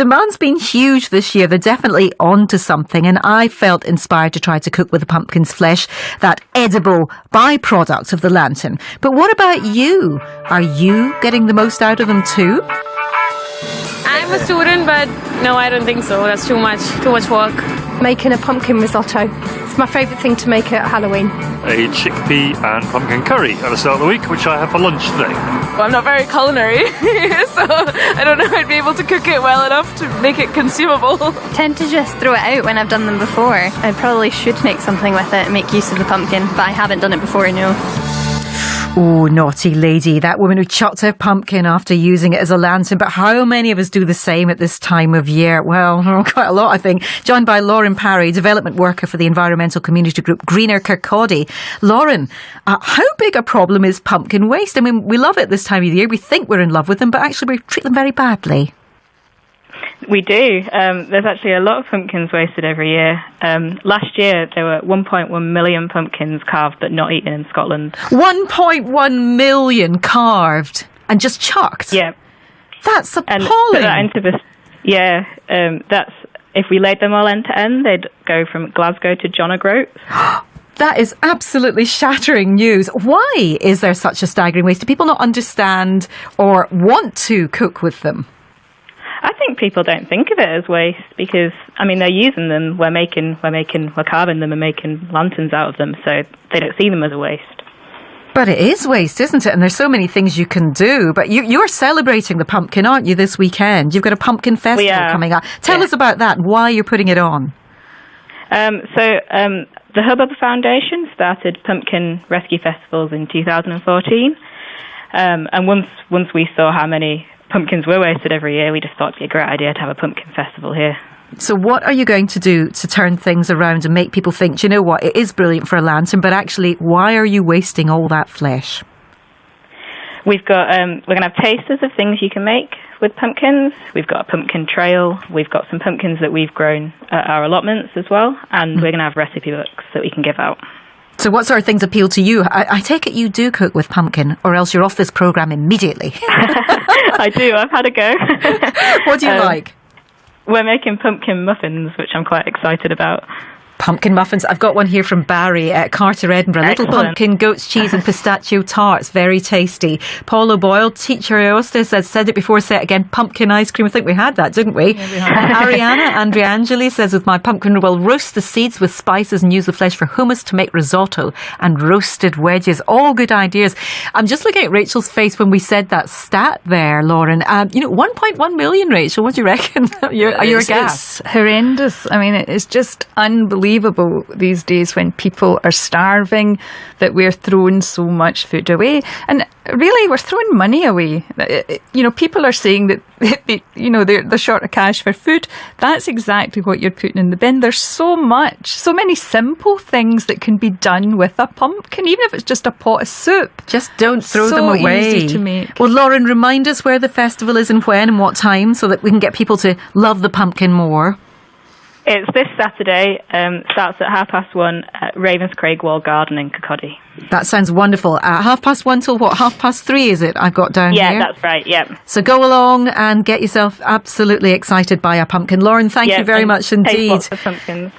Demand's been huge this year. They're definitely onto something, and I felt inspired to try to cook with the pumpkin's flesh, that edible byproduct of the lantern. But what about you? Are you getting the most out of them too? I'm a student, but no, I don't think so. That's too much work. Making a pumpkin risotto. It's my favourite thing to make at Halloween. A chickpea and pumpkin curry at the start of the week, which I have for lunch today. Well, I'm not very culinary, so I don't know if I'd be able to cook it well enough to make it consumable. I tend to just throw it out when I've done them before. I probably should make something with it and make use of the pumpkin, but I haven't done it before, no. Oh, naughty lady, that woman who chucked her pumpkin after using it as a lantern. But how many of us do the same at this time of year? Well, quite a lot, I think. Joined by Lauren Parry, development worker for the environmental community group Greener Kirkcaldy. Lauren, how big a problem is pumpkin waste? I mean, we love it this time of year. We think we're in love with them, but actually we treat them very badly. We do. There's actually a lot of pumpkins wasted every year. Last year, there were 1.1 million pumpkins carved but not eaten in Scotland. 1.1 million carved and just chucked? Yeah. That's appalling. And put that into that's, if we laid them all end to end, they'd go from Glasgow to John O'Groats. That is absolutely shattering news. Why is there such a staggering waste? Do people not understand or want to cook with them? I think people don't think of it as waste because, I mean, they're using them. We're carving them and making lanterns out of them, so they don't see them as a waste. But it is waste, isn't it? And there's so many things you can do. But you're celebrating the pumpkin, aren't you, this weekend? You've got a pumpkin festival coming up. Tell us about that, why you're putting it on. The Hubbub Foundation started pumpkin rescue festivals in 2014. And once we saw how many pumpkins were wasted every year, we just thought it'd be a great idea to have a pumpkin festival here. So what are you going to do to turn things around and make people think, do you know what, it is brilliant for a lantern, but actually, why are you wasting all that flesh? We've got, we're going to have tasters of things you can make with pumpkins. We've got a pumpkin trail. We've got some pumpkins that we've grown at our allotments as well. And we're going to have recipe books that we can give out. So what sort of things appeal to you? I take it you do cook with pumpkin, or else you're off this programme immediately. I do. I've had a go. What do you like? We're making pumpkin muffins, which I'm quite excited about. Pumpkin muffins. I've got one here from Barry at Carter, Edinburgh. Excellent. Little pumpkin, goat's cheese and pistachio tarts. Very tasty. Paul O'Boyle, teacher Aosta, said it before, say it again, pumpkin ice cream. I think we had that, didn't we? Yeah, we had. Ariana Andriangeli says, with my pumpkin, we'll roast the seeds with spices and use the flesh for hummus to make risotto and roasted wedges. All good ideas. I'm just looking at Rachel's face when we said that stat there, Lauren. 1.1 million, Rachel. What do you reckon? You're aghast. It's horrendous. I mean, it's just unbelievable these days when people are starving that we're throwing so much food away. And really, we're throwing money away. People are saying that they're short of cash for food. That's exactly what you're putting in the bin. There's so many simple things that can be done with a pumpkin, even if it's just a pot of soup. Just don't throw them away. Easy to make. Well, Lauren, remind us where the festival is and when and what time so that we can get people to love the pumpkin more. It's this Saturday, starts at 1:30 at Ravenscraig Wall Garden in Kirkcaldy. That sounds wonderful. 1:30 till what? 3:30 is it? I've got down here. Yeah, that's right, yeah. So go along and get yourself absolutely excited by a pumpkin. Lauren, thank you very much indeed. Taste lots of pumpkins.